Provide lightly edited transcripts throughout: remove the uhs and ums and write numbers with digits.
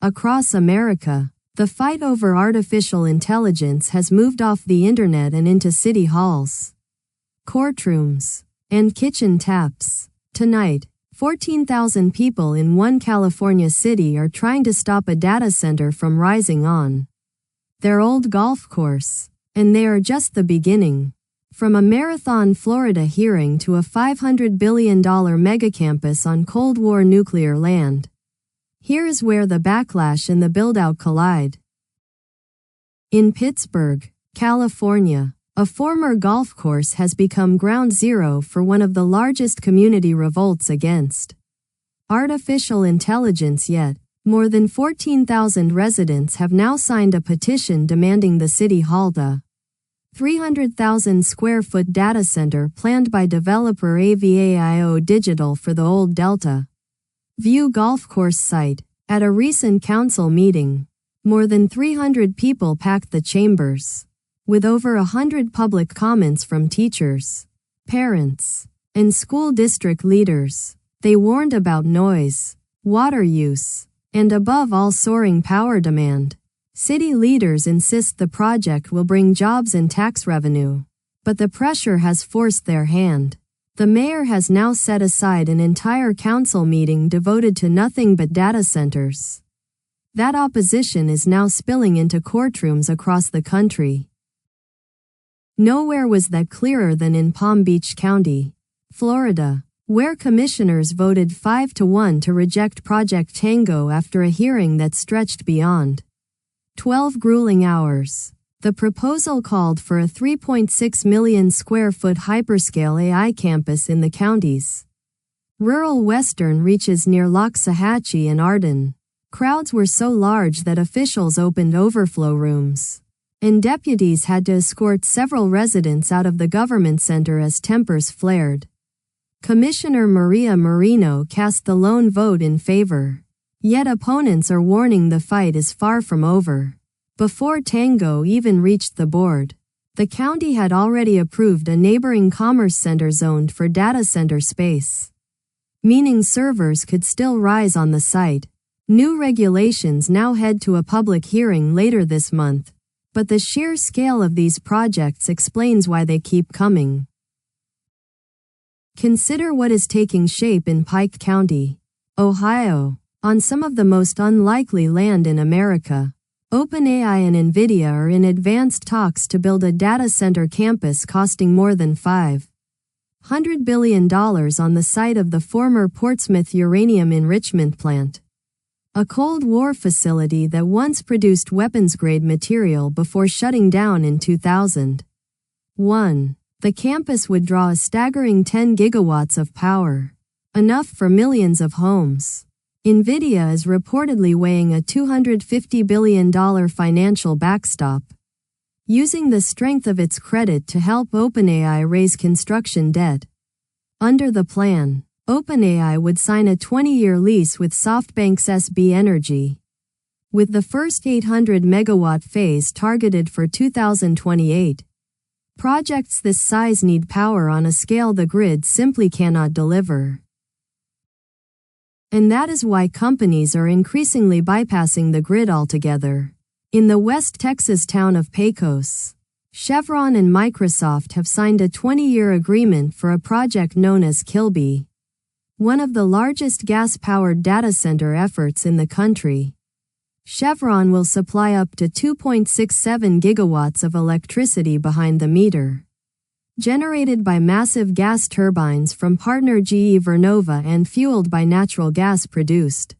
Across America, the fight over artificial intelligence has moved off the internet and into city halls, courtrooms, and kitchen taps. Tonight, 14,000 people in one California city are trying to stop a data center from rising on their old golf course, and they are just the beginning. From a Marathon, Florida hearing to a $500 billion megacampus on Cold War nuclear land, here's where the backlash and the buildout collide. In Pittsburg, California, a former golf course has become ground zero for one of the largest community revolts against artificial intelligence yet. More than 14,000 residents have now signed a petition demanding the city halt a 300,000 square foot data center planned by developer AVAIO Digital for the old Delta View golf course site. At a recent council meeting, more than 300 people packed the chambers, with over 100 public comments from teachers, parents, and school district leaders. They warned about noise, water use, and above all soaring power demand. City leaders insist the project will bring jobs and tax revenue, but the pressure has forced their hand. The mayor has now set aside an entire council meeting devoted to nothing but data centers. That opposition is now spilling into courtrooms across the country. Nowhere was that clearer than in Palm Beach County, Florida, where commissioners voted 5-1 to reject Project Tango after a hearing that stretched beyond 12 grueling hours. The proposal called for a 3.6 million square foot hyperscale AI campus in the county's rural western reaches near Loxahatchee and Arden. Crowds were so large that officials opened overflow rooms, and deputies had to escort several residents out of the government center as tempers flared. Commissioner Maria Marino cast the lone vote in favor. Yet opponents are warning the fight is far from over. Before Tango even reached the board, the county had already approved a neighboring commerce center zoned for data center space, meaning servers could still rise on the site. New regulations now head to a public hearing later this month, but the sheer scale of these projects explains why they keep coming. Consider what is taking shape in Pike County, Ohio, on some of the most unlikely land in America. OpenAI and Nvidia are in advanced talks to build a data center campus costing more than $500 billion on the site of the former Portsmouth uranium enrichment plant, a Cold War facility that once produced weapons-grade material before shutting down in 2001. The campus would draw a staggering 10 gigawatts of power, enough for millions of homes. Nvidia is reportedly weighing a $250 billion financial backstop, using the strength of its credit to help OpenAI raise construction debt. Under the plan, OpenAI would sign a 20-year lease with SoftBank's SB Energy, with the first 800-megawatt phase targeted for 2028. Projects this size need power on a scale the grid simply cannot deliver. And that is why companies are increasingly bypassing the grid altogether. In the West Texas town of Pecos, Chevron and Microsoft have signed a 20-year agreement for a project known as Kilby, one of the largest gas-powered data center efforts in the country. Chevron will supply up to 2.67 gigawatts of electricity behind the meter, generated by massive gas turbines from partner GE Vernova and fueled by natural gas produced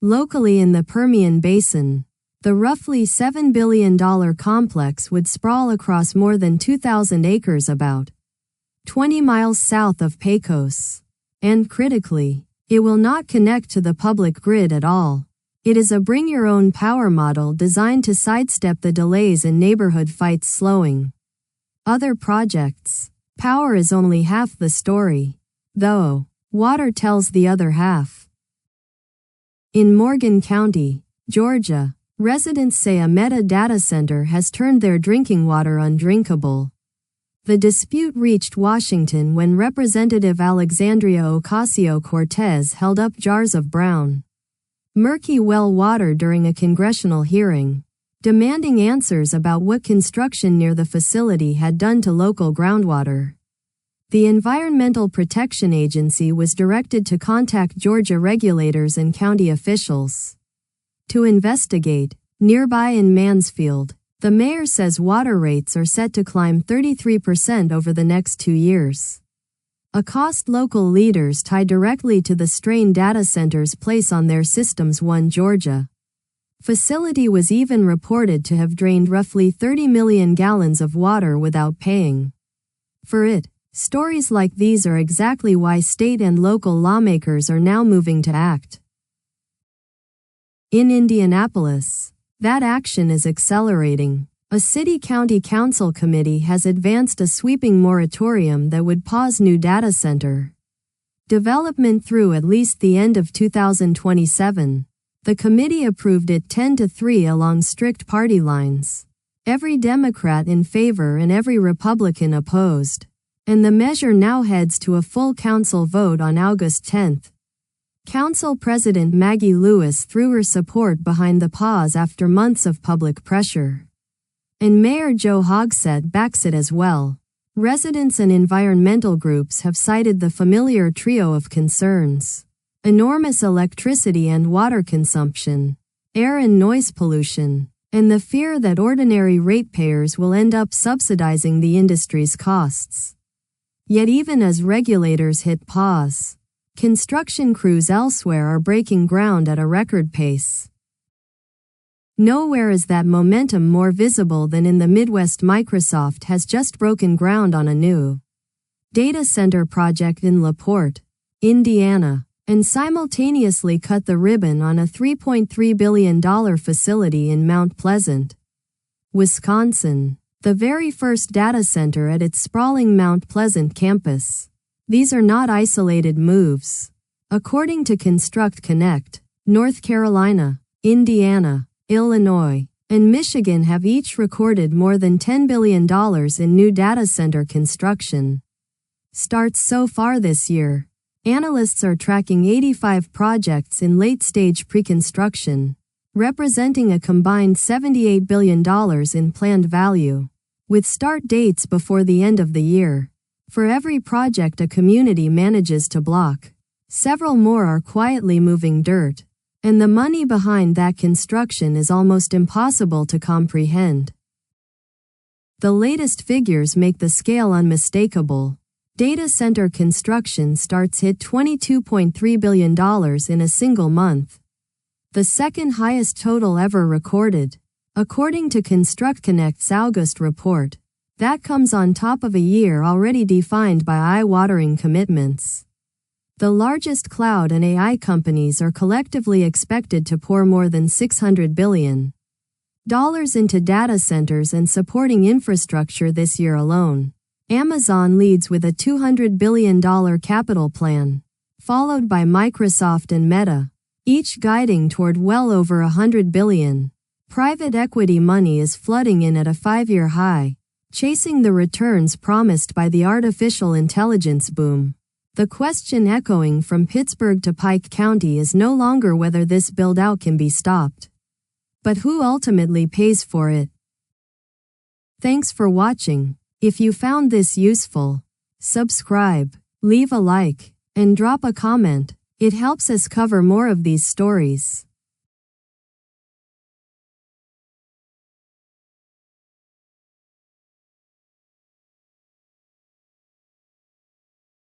locally in the Permian Basin. The roughly $7 billion complex would sprawl across more than 2,000 acres about 20 miles south of Pecos. And critically, it will not connect to the public grid at all. It is a bring-your-own-power model designed to sidestep the delays and neighborhood fights slowing other projects. Power is only half the story, though. Water tells the other half. In Morgan County, Georgia, residents say a Meta data center has turned their drinking water undrinkable. The dispute reached Washington when Representative Alexandria Ocasio-Cortez held up jars of brown murky well water during a congressional hearing, demanding answers about what construction near the facility had done to local groundwater. The Environmental Protection Agency was directed to contact Georgia regulators and county officials to investigate. Nearby in Mansfield, the mayor says water rates are set to climb 33% over the next 2 years, a cost local leaders tie directly to the strain data centers place on their systems. One Georgia facility was even reported to have drained roughly 30 million gallons of water without paying for it. Stories like these are exactly why state and local lawmakers are now moving to act. In Indianapolis, that action is accelerating. A city-county council committee has advanced a sweeping moratorium that would pause new data center development through at least the end of 2027. The committee approved it 10-3 along strict party lines. Every Democrat in favor and every Republican opposed. And the measure now heads to a full council vote on August 10. Council President Maggie Lewis threw her support behind the pause after months of public pressure. And Mayor Joe Hogsett backs it as well. Residents and environmental groups have cited the familiar trio of concerns: enormous electricity and water consumption, air and noise pollution, and the fear that ordinary ratepayers will end up subsidizing the industry's costs. Yet even as regulators hit pause, construction crews elsewhere are breaking ground at a record pace. Nowhere is that momentum more visible than in the Midwest. Microsoft has just broken ground on a new data center project in LaPorte, Indiana, and simultaneously cut the ribbon on a $3.3 billion facility in Mount Pleasant, Wisconsin, the very first data center at its sprawling Mount Pleasant campus. These are not isolated moves. According to Construct Connect, North Carolina, Indiana, Illinois, and Michigan have each recorded more than $10 billion in new data center construction starts so far this year. Analysts are tracking 85 projects in late-stage pre-construction, representing a combined $78 billion in planned value, with start dates before the end of the year. For every project a community manages to block, several more are quietly moving dirt, and the money behind that construction is almost impossible to comprehend. The latest figures make the scale unmistakable. Data center construction starts hit $22.3 billion in a single month, the second highest total ever recorded. According to Construct Connect's August report, that comes on top of a year already defined by eye-watering commitments. The largest cloud and AI companies are collectively expected to pour more than $600 billion into data centers and supporting infrastructure this year alone. Amazon leads with a $200 billion capital plan, followed by Microsoft and Meta, each guiding toward well over $100 billion. Private equity money is flooding in at a 5-year high, chasing the returns promised by the artificial intelligence boom. The question echoing from Pittsburg to Pike County is no longer whether this build-out can be stopped, but who ultimately pays for it. Thanks for watching. If you found this useful, subscribe, leave a like, and drop a comment. It helps us cover more of these stories.